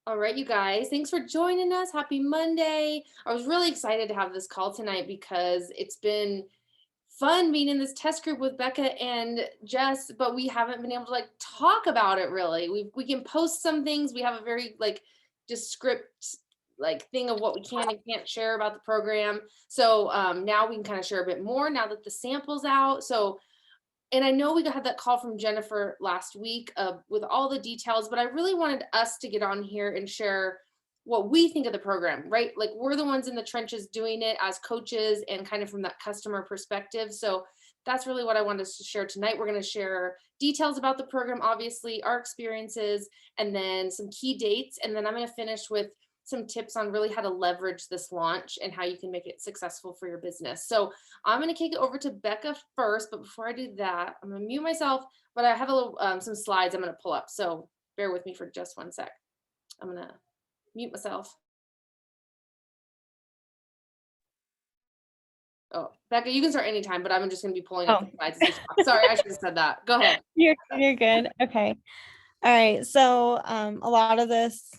All right, you guys, thanks for joining us. Happy Monday. I was really excited to have this call tonight because it's been fun being in this test group with Becca and Jess, but we haven't been able to like talk about it really. We can post some things. We have a very like just script like thing of what we can and can't share about the program. So now we can kind of share a bit more now that the sample's out. So and I know we had that call from Jennifer last week with all the details, but I really wanted us to get on here and share what we think of the program, right? Like we're the ones in the trenches doing it as coaches and kind of from that customer perspective. So that's really what I wanted us to share tonight. We're going to share details about the program, obviously, our experiences, and then some key dates. And then I'm going to finish with some tips on really how to leverage this launch and how you can make it successful for your business. So I'm going to kick it over to Becca first, but before I do that, I'm going to mute myself, but I have a little some slides I'm going to pull up. So bear with me for just one sec. I'm going to mute myself. Oh, Becca, you can start anytime, but I'm just going to be pulling up the slides as you talk. Sorry, I should have said that. Go ahead. You're good. Okay. All right. So a lot of this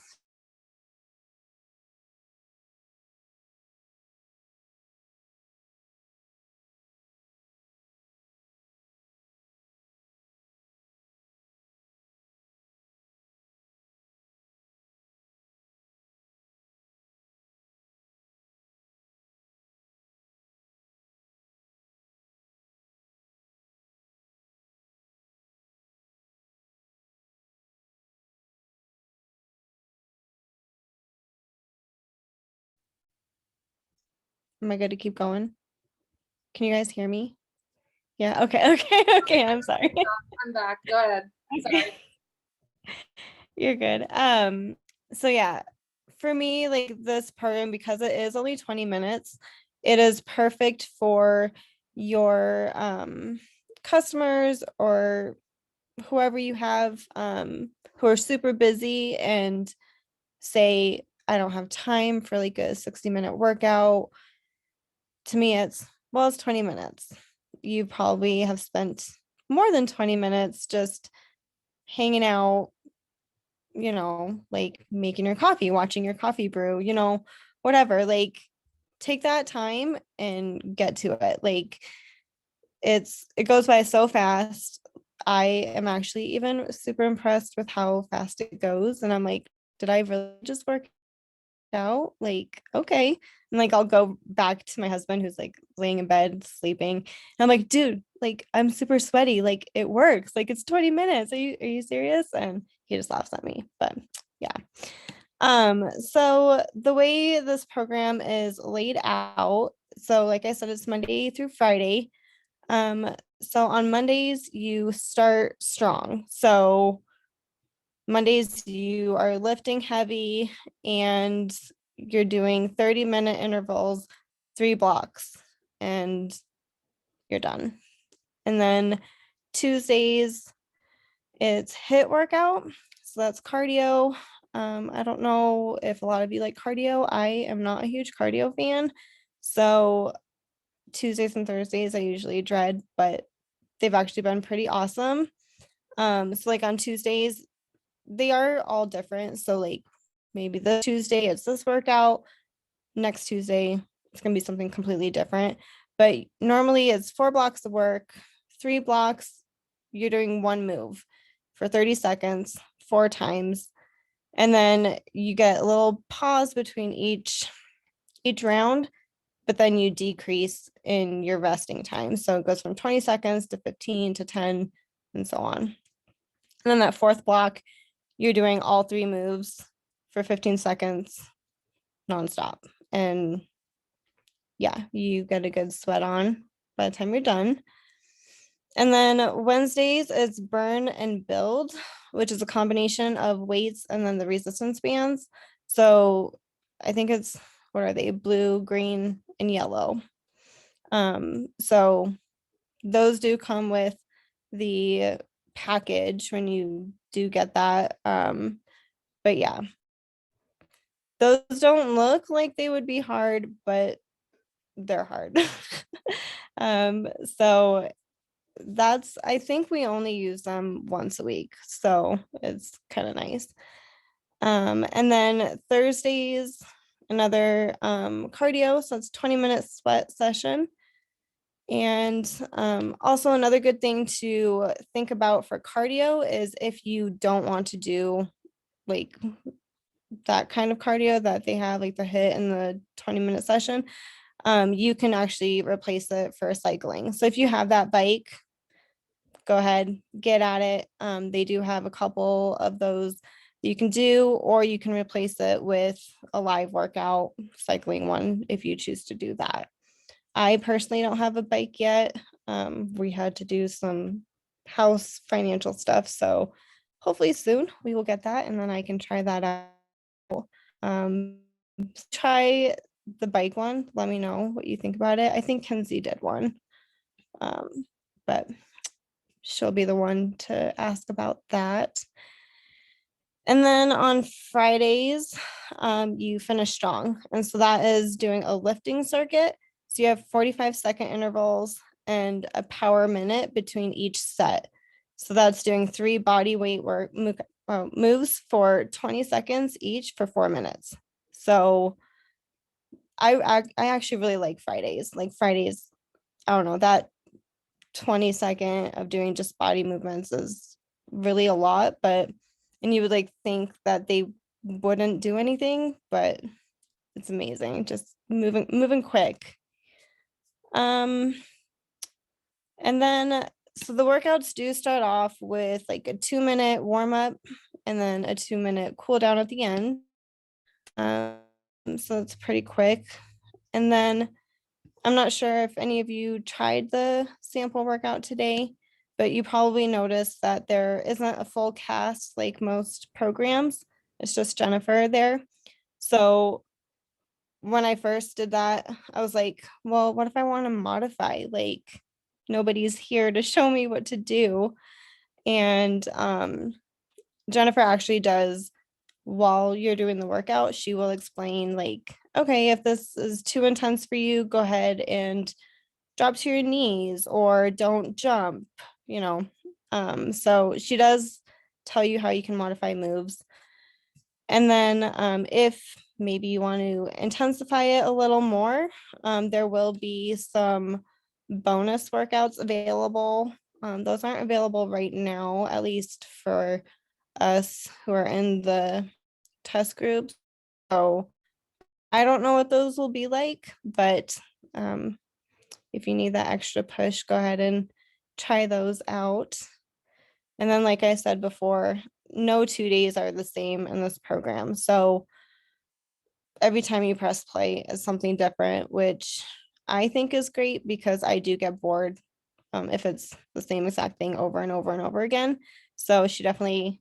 am I good to keep going? Can you guys hear me? Yeah. Okay. Okay. I'm sorry. I'm back. Go ahead. Sorry. You're good. So yeah, for me, like this program, because it is only 20 minutes, it is perfect for your customers or whoever you have who are super busy and say, I don't have time for like a 60-minute workout. To me, it's 20 minutes. You probably have spent more than 20 minutes just hanging out, like making your coffee, watching your coffee brew, whatever. Like take that time and get to it. Like it goes by so fast. I am actually even super impressed with how fast it goes. And I'm like, did I really just work out? Like, okay. And like I'll go back to my husband who's like laying in bed sleeping. And I'm like, dude, like I'm super sweaty. Like it works. Like it's 20 minutes. Are you serious? And he just laughs at me. But yeah. So the way this program is laid out, so like I said, it's Monday through Friday. So on Mondays you start strong. So Mondays, you are lifting heavy and you're doing 30-minute intervals, 3 blocks, and you're done. And then Tuesdays, it's HIIT workout. So that's cardio. I don't know if a lot of you like cardio. I am not a huge cardio fan. So Tuesdays and Thursdays, I usually dread, but they've actually been pretty awesome. So like on Tuesdays, they are all different. So like maybe the Tuesday it's this workout, next Tuesday it's gonna be something completely different. But normally it's 4 blocks of work, 3 blocks, you're doing one move for 30 seconds, 4 times. And then you get a little pause between each round, but then you decrease in your resting time. So it goes from 20 seconds to 15 to 10 and so on. And then that fourth block, you're doing all 3 moves for 15 seconds nonstop. And yeah, you get a good sweat on by the time you're done. And then Wednesdays is burn and build, which is a combination of weights and then the resistance bands. So I think it's, what are they? Blue, green, and yellow. So those do come with the package when you do get that. But yeah, those don't look like they would be hard, but they're hard. So I think we only use them once a week. So it's kind of nice. And then Thursdays, another cardio. So it's 20-minute sweat session. And also another good thing to think about for cardio is if you don't want to do like that kind of cardio that they have, like the HIIT and the 20-minute session, you can actually replace it for cycling. So if you have that bike, go ahead, get at it. They do have a couple of those that you can do, or you can replace it with a live workout, cycling one, if you choose to do that. I personally don't have a bike yet. We had to do some house financial stuff, so hopefully soon we will get that, and then I can try that out. Um, try the bike one. Let me know what you think about it. I think Kenzie did one, but she'll be the one to ask about that. And then on Fridays, you finish strong. And so that is doing a lifting circuit. So you have 45-second intervals and a power minute between each set. So that's doing 3 body weight work moves for 20 seconds each for 4 minutes. So I actually really like Fridays. Like Fridays, I don't know, that 20-second of doing just body movements is really a lot, but and you would like think that they wouldn't do anything, but it's amazing. Just moving quick. And then so the workouts do start off with like a 2-minute warm up and then a 2-minute cool down at the end. So it's pretty quick. And then I'm not sure if any of you tried the sample workout today, but you probably noticed that there isn't a full cast like most programs. It's just Jennifer there. So when I first did that, I was like, well, what if I want to modify? Like nobody's here to show me what to do. And Jennifer actually does, while you're doing the workout, she will explain like, okay, if this is too intense for you, go ahead and drop to your knees or don't jump, you know. So she does tell you how you can modify moves. And then if maybe you want to intensify it a little more, there will be some bonus workouts available. Those aren't available right now, at least for us who are in the test groups. So I don't know what those will be like, but if you need that extra push, go ahead and try those out. And then, like I said before, no 2 days are the same in this program. So every time you press play is something different, which I think is great because I do get bored if it's the same exact thing over and over and over again. So she definitely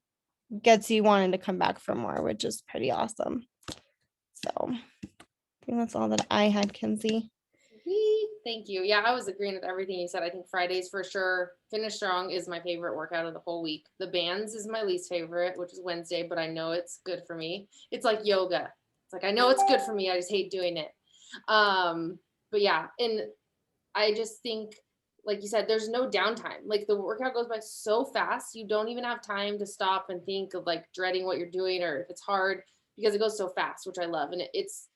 gets you wanting to come back for more, which is pretty awesome. So I think that's all that I had, Kenzie. Thank you. Yeah, I was agreeing with everything you said. I think Fridays for sure. Finish strong is my favorite workout of the whole week. The bands is my least favorite, which is Wednesday, but I know it's good for me. It's like yoga. It's like I know it's good for me. I just hate doing it. But yeah, and I just think, like you said, there's no downtime. Like the workout goes by so fast, you don't even have time to stop and think of like dreading what you're doing or if it's hard because it goes so fast, which I love. And it's,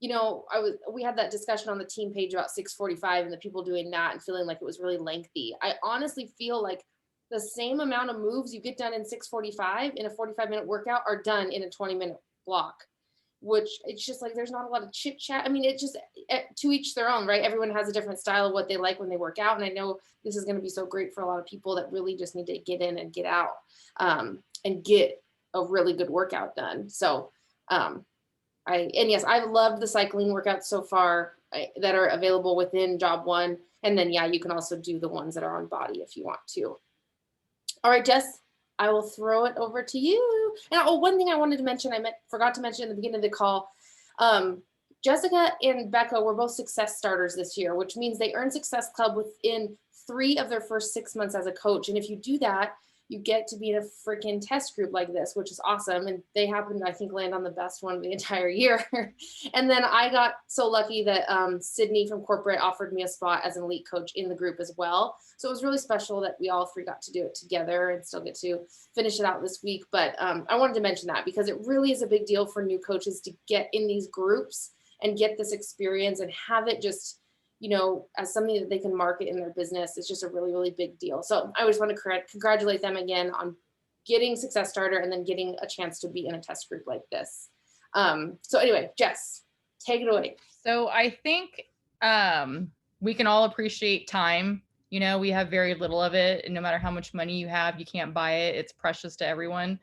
you know, we had that discussion on the team page about 6:45 and the people doing that and feeling like it was really lengthy. I honestly feel like the same amount of moves you get done in 6:45 in a 45-minute workout are done in a 20-minute block, which it's just like there's not a lot of chit chat. I mean, it just to each their own, right? Everyone has a different style of what they like when they work out. And I know this is going to be so great for a lot of people that really just need to get in and get out and get a really good workout done. So, yes, I've loved the cycling workouts so far that are available within job one. And then, yeah, you can also do the ones that are on body if you want to. All right, Jess, I will throw it over to you. And one thing I wanted to mention, forgot to mention in the beginning of the call, Jessica and Becca were both success starters this year, which means they earned Success Club within 3 of their first 6 months as a coach. And if you do that, you get to be in a freaking test group like this, which is awesome. And they happened, I think, land on the best one of the entire year. And then I got so lucky that Sydney from corporate offered me a spot as an elite coach in the group as well. So it was really special that we all three got to do it together and still get to finish it out this week. But I wanted to mention that because it really is a big deal for new coaches to get in these groups and get this experience and have it just, you know, as something that they can market in their business. It's just a really, really big deal. So I just want to congratulate them again on getting Success Starter and then getting a chance to be in a test group like this. So anyway, Jess, take it away. So I think we can all appreciate time. You know, we have very little of it, and no matter how much money you have, you can't buy it. It's precious to everyone.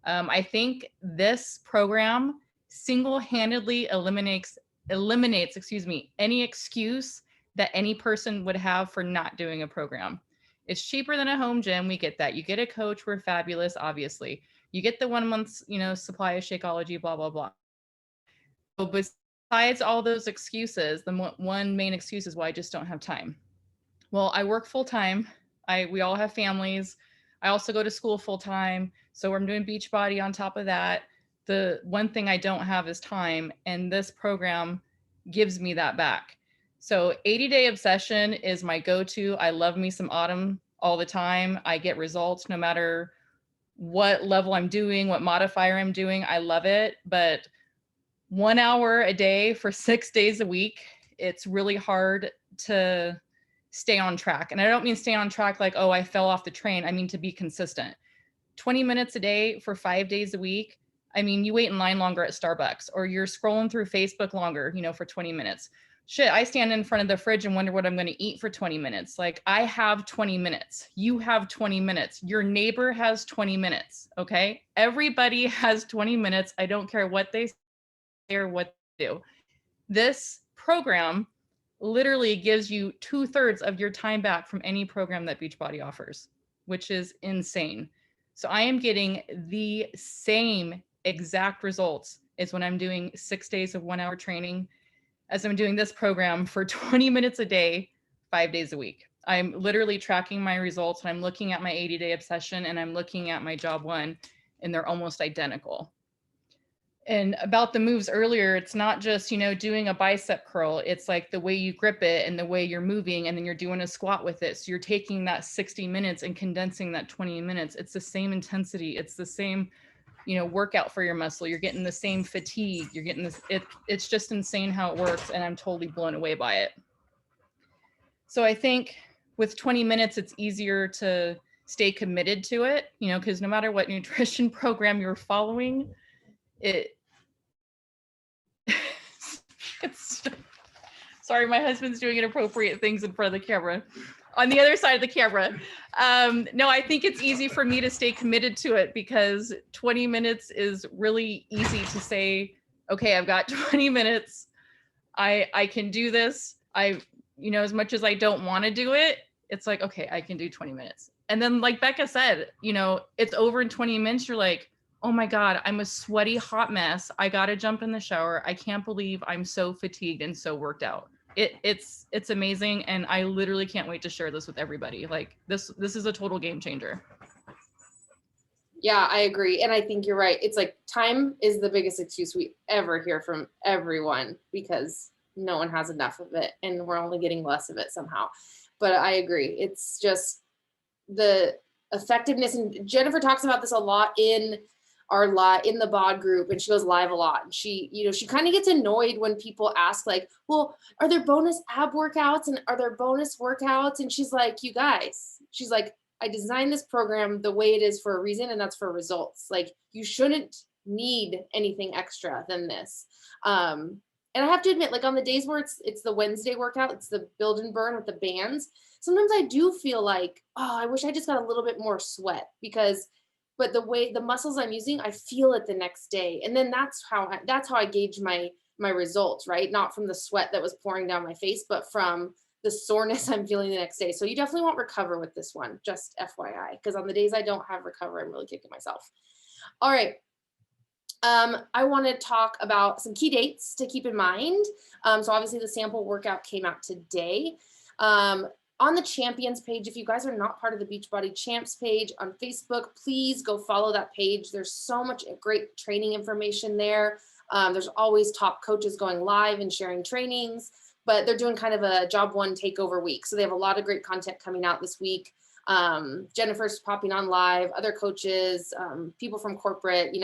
I think this program single-handedly eliminates, any excuse that any person would have for not doing a program. It's cheaper than a home gym. We get that. You get a coach. We're fabulous, obviously. You get the 1 month's, you know, supply of Shakeology, blah, blah, blah. So besides all those excuses, the one main excuse is why I just don't have time. Well, I work full time. We all have families. I also go to school full time. So I'm doing Beachbody on top of that. The one thing I don't have is time, and this program gives me that back. So 80-day obsession is my go-to. I love me some Autumn all the time. I get results no matter what level I'm doing, what modifier I'm doing. I love it. But 1 hour a day for 6 days a week, it's really hard to stay on track. And I don't mean stay on track like, oh, I fell off the train. I mean to be consistent. 20 minutes a day for 5 days a week. I mean, you wait in line longer at Starbucks, or you're scrolling through Facebook longer, you know, for 20 minutes. Shit, I stand in front of the fridge and wonder what I'm going to eat for 20 minutes. Like, I have 20 minutes. You have 20 minutes. Your neighbor has 20 minutes. Okay. Everybody has 20 minutes. I don't care what they say or what they do. This program literally gives you 2/3 of your time back from any program that Beachbody offers, which is insane. So I am getting the same exact results as when I'm doing 6 days of 1 hour training, as I'm doing this program for 20 minutes a day, 5 days a week. I'm literally tracking my results, and I'm looking at my 80-day obsession, and I'm looking at my job one, and they're almost identical. And about the moves earlier, it's not just, you know, doing a bicep curl. It's like the way you grip it and the way you're moving, and then you're doing a squat with it. So you're taking that 60 minutes and condensing that 20 minutes. It's the same intensity. It's the same, you know, workout for your muscle. You're getting the same fatigue. You're getting this. It's just insane how it works. And I'm totally blown away by it. So I think with 20 minutes, it's easier to stay committed to it, you know, because no matter what nutrition program you're following, sorry, my husband's doing inappropriate things in front of the camera. On the other side of the camera. No, I think it's easy for me to stay committed to it because 20 minutes is really easy to say, okay, I've got 20 minutes. I can do this. You know, as much as I don't want to do it, it's like, okay, I can do 20 minutes. And then like Becca said, you know, it's over in 20 minutes. You're like, oh my God, I'm a sweaty hot mess. I got to jump in the shower. I can't believe I'm so fatigued and so worked out. It's amazing. And I literally can't wait to share this with everybody. Like this is a total game changer. Yeah, I agree. And I think you're right. It's like time is the biggest excuse we ever hear from everyone because no one has enough of it and we're only getting less of it somehow. But I agree. It's just the effectiveness. And Jennifer talks about this a lot in the BOD group, and she goes live a lot. And she, you know, she kind of gets annoyed when people ask like, well, are there bonus ab workouts and are there bonus workouts? And she's like, you guys, she's like, I designed this program the way it is for a reason, and that's for results. Like you shouldn't need anything extra than this. And I have to admit, like on the days where it's the Wednesday workout, it's the build and burn with the bands. Sometimes I do feel like, oh, I wish I just got a little bit more sweat but the way the muscles I'm using, I feel it the next day. And then that's how I gauge my results, right? Not from the sweat that was pouring down my face, but from the soreness I'm feeling the next day. So you definitely want recover with this one, just FYI, because on the days I don't have recover, I'm really kicking myself. All right. I want to talk about some key dates to keep in mind. So obviously the sample workout came out today. on the champions page, if you guys are not part of the Beachbody Champs page on Facebook, please go follow that page. There's so much great training information there. There's always top coaches going live and sharing trainings, but they're doing kind of a job one takeover week. So they have a lot of great content coming out this week. Jennifer's popping on live, other coaches, people from corporate,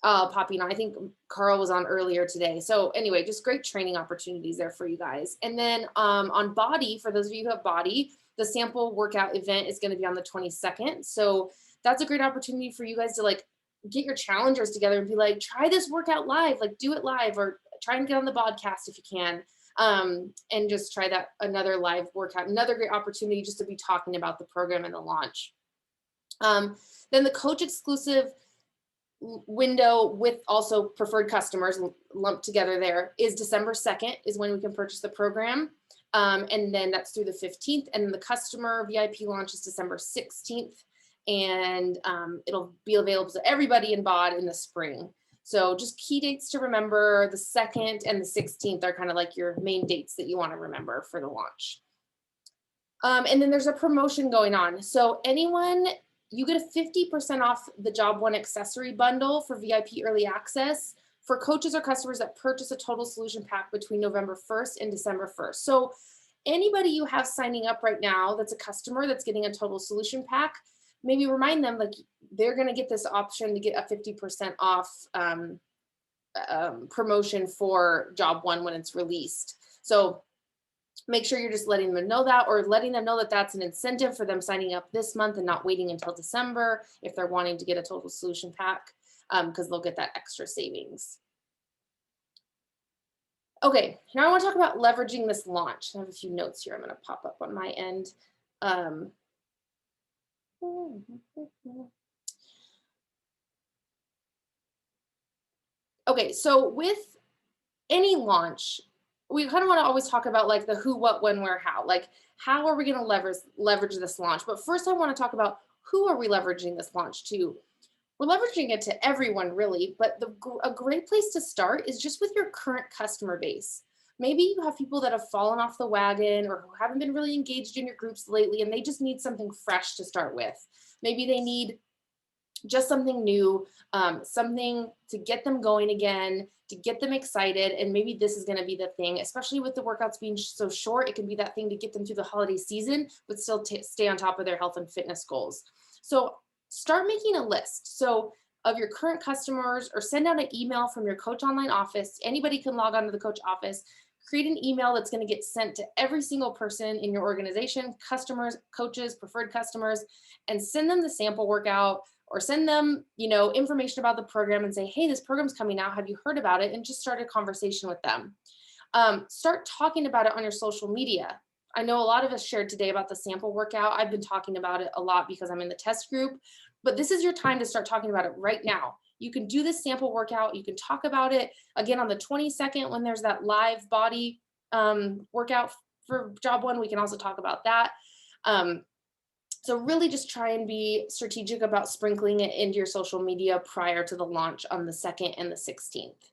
popping on. I think Carl was on earlier today. So anyway, just great training opportunities there for you guys. And then on Body, for those of you who have Body, the sample workout event is going to be on the 22nd. So that's a great opportunity for you guys to like get your challengers together and be like, try this workout live, like do it live, or try and get on the podcast if you can. And just try that another live workout, another great opportunity just to be talking about the program and the launch. Then the coach exclusive window with also preferred customers lumped together there is December 2nd is when we can purchase the program. And then that's through the 15th, and the customer VIP launch is December 16th. And it'll be available to everybody in BOD in the spring. So just key dates to remember, the 2nd and the 16th are kind of like your main dates that you want to remember for the launch. And then there's a promotion going on. So anyone, you get a 50% off the Job One accessory bundle for VIP early access for coaches or customers that purchase a total solution pack between November 1st and December 1st. So anybody you have signing up right now that's a customer that's getting a total solution pack, maybe remind them like they're going to get this option to get a 50% off promotion for Job One when it's released. So make sure you're just letting them know that, or letting them know that that's an incentive for them signing up this month and not waiting until December if they're wanting to get a total solution pack, because they'll get that extra savings. Okay, now I want to talk about leveraging this launch. I have a few notes here I'm going to pop up on my end. Okay, so with any launch, we kind of want to always talk about like the who, what, when, where, how. Like, how are we going to leverage this launch? But first I want to talk about who are we leveraging this launch to? We're leveraging it to everyone really, but a great place to start is just with your current customer base. Maybe you have people that have fallen off the wagon or who haven't been really engaged in your groups lately, and they just need something fresh to start with. Maybe they need just something new, something to get them going again, to get them excited. And maybe this is going to be the thing, especially with the workouts being so short, it can be that thing to get them through the holiday season, but still stay on top of their health and fitness goals. So start making a list. So of your current customers, or send out an email from your Coach Online office. Anybody can log on to the Coach office. Create an email that's going to get sent to every single person in your organization, customers, coaches, preferred customers, and send them the sample workout, or send them, information about the program and say, hey, this program's coming out. Have you heard about it? And just start a conversation with them. Start talking about it on your social media. I know a lot of us shared today about the sample workout. I've been talking about it a lot because I'm in the test group, but this is your time to start talking about it right now. You can do this sample workout. You can talk about it again on the 22nd when there's that live body workout for Job One. We can also talk about that. So really just try and be strategic about sprinkling it into your social media prior to the launch on the 2nd and the 16th.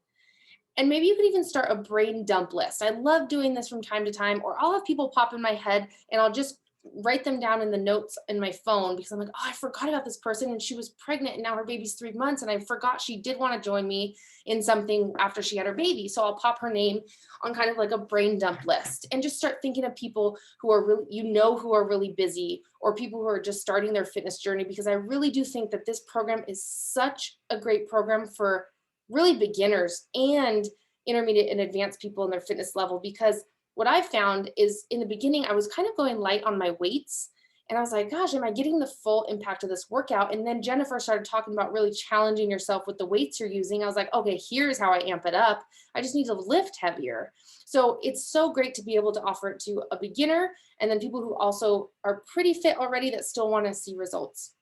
And maybe you could even start a brain dump list. I love doing this from time to time, or I'll have people pop in my head and I'll just write them down in the notes in my phone because I'm like, oh, I forgot about this person and she was pregnant and now her baby's 3 months and I forgot she did want to join me in something after she had her baby. So I'll pop her name on kind of like a brain dump list and just start thinking of people who are really, who are really busy, or people who are just starting their fitness journey, because I really do think that this program is such a great program for really beginners and intermediate and advanced people in their fitness level. Because what I found is in the beginning, I was kind of going light on my weights and I was like, gosh, am I getting the full impact of this workout? And then Jennifer started talking about really challenging yourself with the weights you're using. I was like, okay, here's how I amp it up. I just need to lift heavier. So it's so great to be able to offer it to a beginner and then people who also are pretty fit already that still want to see results.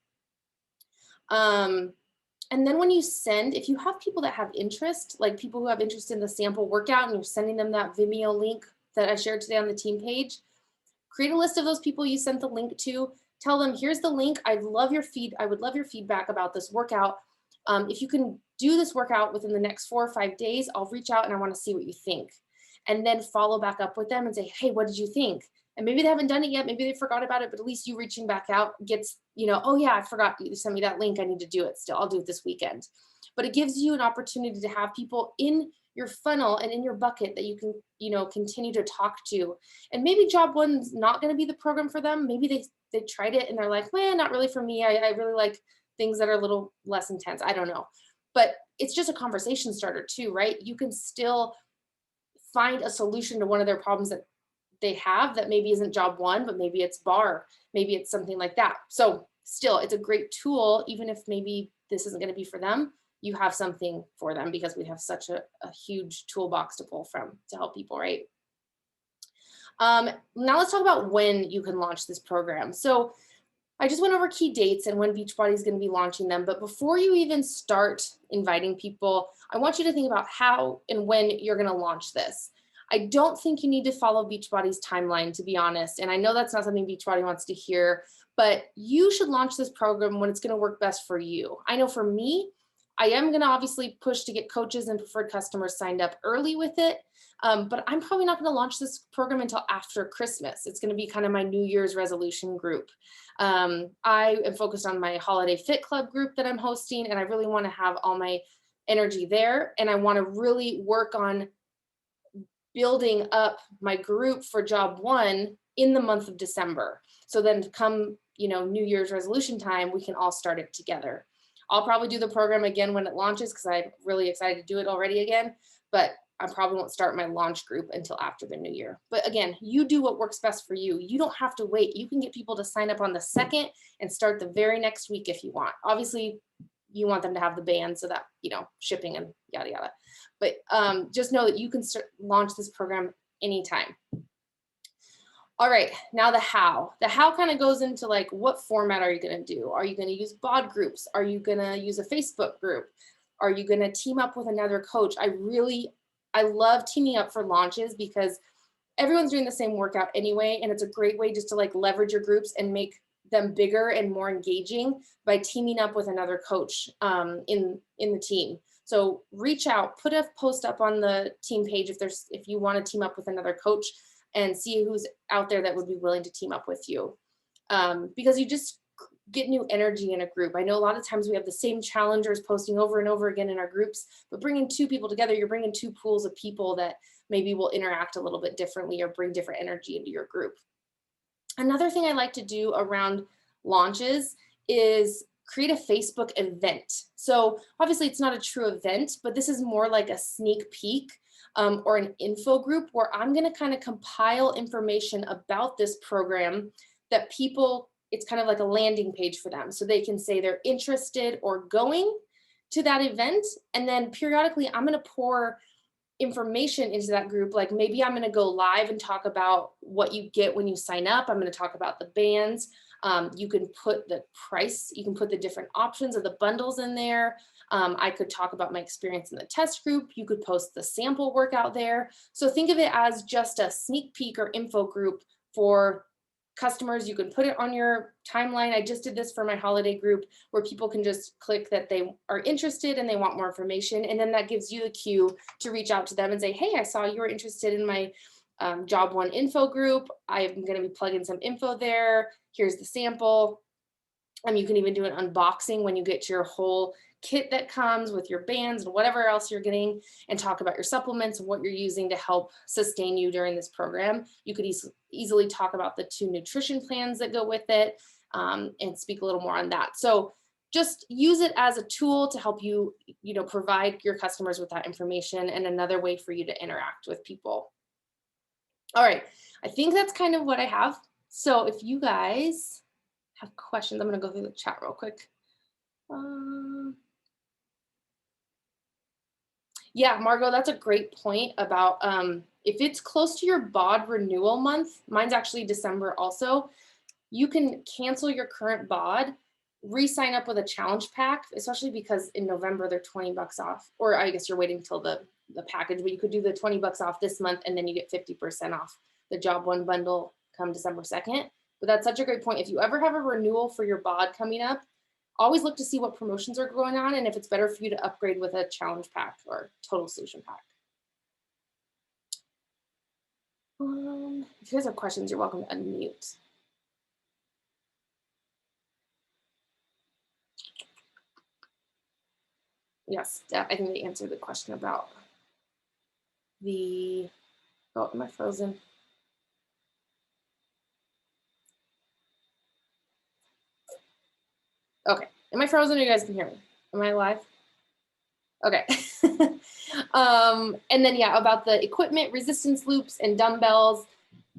And then when you send, if you have people that have interest, like people who have interest in the sample workout and you're sending them that Vimeo link that I shared today on the team page, create a list of those people you sent the link to. Tell them, here's the link. I would love your feedback about this workout. If you can do this workout within the next 4 or 5 days, I'll reach out and I want to see what you think. And then follow back up with them and say, hey, what did you think? And maybe they haven't done it yet. Maybe they forgot about it, but at least you reaching back out gets, oh yeah, I forgot you sent me that link. I need to do it still. I'll do it this weekend. But it gives you an opportunity to have people in your funnel and in your bucket that you can, continue to talk to. And maybe job one's not going to be the program for them. Maybe they tried it and they're like, well, not really for me. I really like things that are a little less intense. I don't know. But it's just a conversation starter too, right? You can still find a solution to one of their problems that they have that maybe isn't job one, but maybe it's bar, maybe it's something like that. So still, it's a great tool, even if maybe this isn't going to be for them, you have something for them because we have such a huge toolbox to pull from to help people, right? Now let's talk about when you can launch this program. So I just went over key dates and when Beachbody is going to be launching them. But before you even start inviting people, I want you to think about how and when you're going to launch this. I don't think you need to follow Beachbody's timeline, to be honest. And I know that's not something Beachbody wants to hear, but you should launch this program when it's going to work best for you. I know for me, I am going to obviously push to get coaches and preferred customers signed up early with it. But I'm probably not going to launch this program until after Christmas. It's going to be kind of my New Year's resolution group. I am focused on my Holiday Fit Club group that I'm hosting, and I really want to have all my energy there. And I want to really work on building up my group for job one in the month of December. So then come, New Year's resolution time, we can all start it together. I'll probably do the program again when it launches because I'm really excited to do it already again, but I probably won't start my launch group until after the new year. But again, you do what works best for you. You don't have to wait. You can get people to sign up on the 2nd and start the very next week if you want. Obviously, you want them to have the band so that, shipping and yada, yada. But just know that you can launch this program anytime. All right, now the how. The how kind of goes into like, what format are you going to do? Are you going to use BOD groups? Are you going to use a Facebook group? Are you going to team up with another coach? I love teaming up for launches because everyone's doing the same workout anyway. And it's a great way just to like leverage your groups and make them bigger and more engaging by teaming up with another coach in the team. So reach out, put a post up on the team page if you want to team up with another coach and see who's out there that would be willing to team up with you. Because you just get new energy in a group. I know a lot of times we have the same challengers posting over and over again in our groups, but bringing 2 people together, you're bringing 2 pools of people that maybe will interact a little bit differently or bring different energy into your group. Another thing I like to do around launches is create a Facebook event. So obviously it's not a true event, but this is more like a sneak peek or an info group where I'm going to kind of compile information about this program that people, it's kind of like a landing page for them. So they can say they're interested or going to that event. And then periodically I'm going to pour information into that group. Like maybe I'm going to go live and talk about what you get when you sign up. I'm going to talk about the bands. You can put the price, you can put the different options of the bundles in there. I could talk about my experience in the test group. You could post the sample workout there. So think of it as just a sneak peek or info group for customers. You can put it on your timeline. I just did this for my holiday group where people can just click that they are interested and they want more information. And then that gives you the cue to reach out to them and say, hey, I saw you were interested in my job one info group. I'm going to be plugging some info there. Here's the sample. You can even do an unboxing when you get your whole kit that comes with your bands and whatever else you're getting, and talk about your supplements and what you're using to help sustain you during this program. You could easily talk about the 2 nutrition plans that go with it and speak a little more on that. So just use it as a tool to help you, provide your customers with that information and another way for you to interact with people. All right, I think that's kind of what I have. So if you guys have questions, I'm going to go through the chat real quick. Yeah, Margot, that's a great point about if it's close to your BOD renewal month, mine's actually December also, you can cancel your current BOD, re-sign up with a challenge pack, especially because in November they're $20 off, or I guess you're waiting till the package, but you could do the $20 off this month and then you get 50% off the job one bundle come December 2nd. But that's such a great point. If you ever have a renewal for your BOD coming up, always look to see what promotions are going on and if it's better for you to upgrade with a challenge pack or total solution pack. If you guys have questions, you're welcome to unmute. Yes, I think they answered the question about the, oh, am I frozen? Okay, am I frozen or you guys can hear me? Am I live? Okay. And then yeah, about the equipment, resistance loops and dumbbells.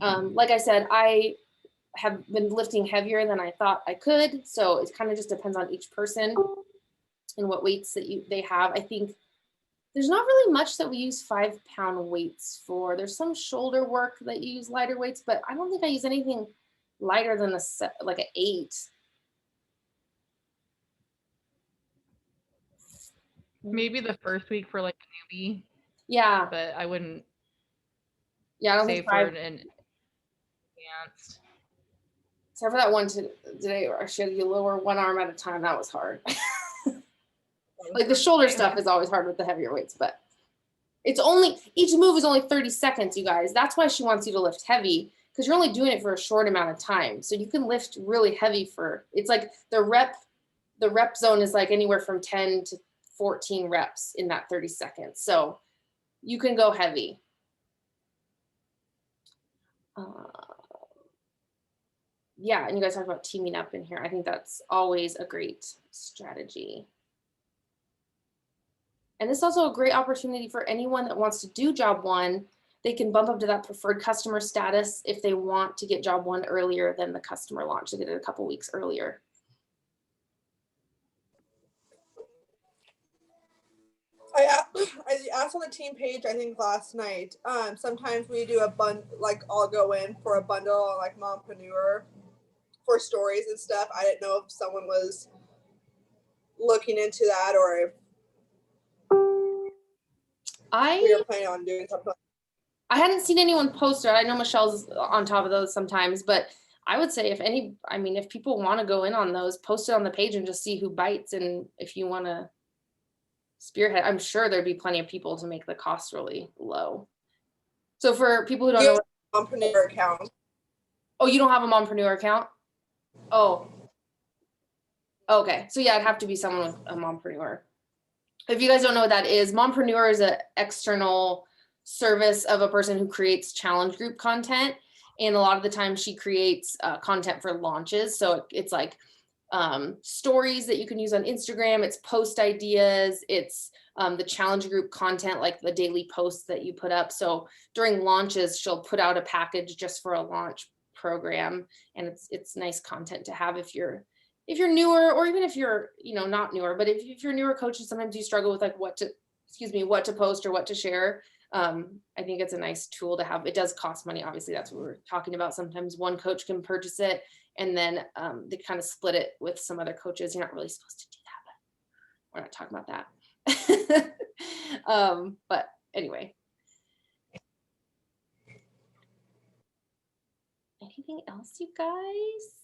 Like I said, I have been lifting heavier than I thought I could. So it kind of just depends on each person and what weights that they have. I think there's not really much that we use 5-pound weights for. There's some shoulder work that you use lighter weights, but I don't think I use anything lighter than like an 8. Maybe the first week for like a newbie, Yeah. but I wouldn't Yeah, I don't say think for 5. an advanced. Except for that one today, where I showed you lower one arm at a time. That was hard. Like the shoulder stuff is always hard with the heavier weights, but it's only, each move is only 30 seconds, you guys. That's why she wants you to lift heavy, because you're only doing it for a short amount of time. So you can lift really heavy for, it's like the rep zone is like anywhere from 10 to 14 reps in that 30 seconds. So you can go heavy. Yeah, and you guys talked about teaming up in here. I think that's always a great strategy. And this is also a great opportunity for anyone that wants to do job 1. They can bump up to that preferred customer status if they want to get job 1 earlier than the customer launch. They get it a couple weeks earlier. I asked on the team page, I think last night. Sometimes we do a bundle, like I'll go in for a bundle on like Mompreneur for stories and stuff. I didn't know if someone was looking into that or if we were planning on doing something. I hadn't seen anyone post it. I know Michelle's on top of those sometimes, but I would say if people want to go in on those, post it on the page and just see who bites. And if you want to spearhead, I'm sure there'd be plenty of people to make the cost really low. So for people who don't know, Mompreneur account. Oh, you don't have a Mompreneur account? Oh, okay. So yeah, it'd have to be someone with a Mompreneur. If you guys don't know what that is, Mompreneur is an external service of a person who creates challenge group content. And a lot of the time she creates content for launches. So it's like stories that you can use on Instagram. It's post ideas. It's the challenge group content, like the daily posts that you put up. So during launches, she'll put out a package just for a launch program. And it's nice content to have if you're newer, or even if you're, not newer, but if you're newer coaches, sometimes you struggle with like what to post or what to share. I think it's a nice tool to have. It does cost money. Obviously, that's what we're talking about. Sometimes one coach can purchase it and then they kind of split it with some other coaches. You're not really supposed to do that, but we're not talking about that. But anyway. Anything else, you guys?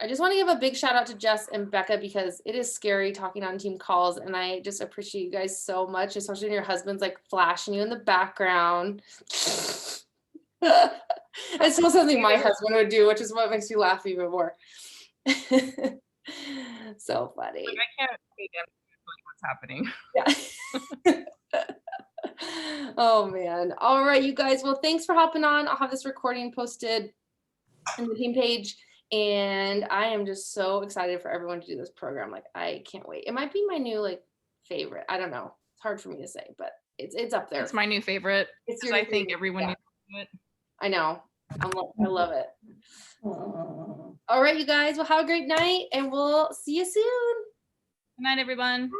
I just want to give a big shout out to Jess and Becca, because it is scary talking on team calls, and I just appreciate you guys so much, especially when your husband's like flashing you in the background. It's still something my husband would do, which is what makes me laugh even more. So funny. Like, I can't wait what's happening. Yeah. Oh man. All right, you guys. Well, thanks for hopping on. I'll have this recording posted on the team page. And I am just so excited for everyone to do this program. Like, I can't wait. It might be my new favorite. I don't know. It's hard for me to say, but it's up there. It's my new favorite. I think everyone needs to do it. I know. I love it. All right, you guys. Well, have a great night, and we'll see you soon. Good night, everyone.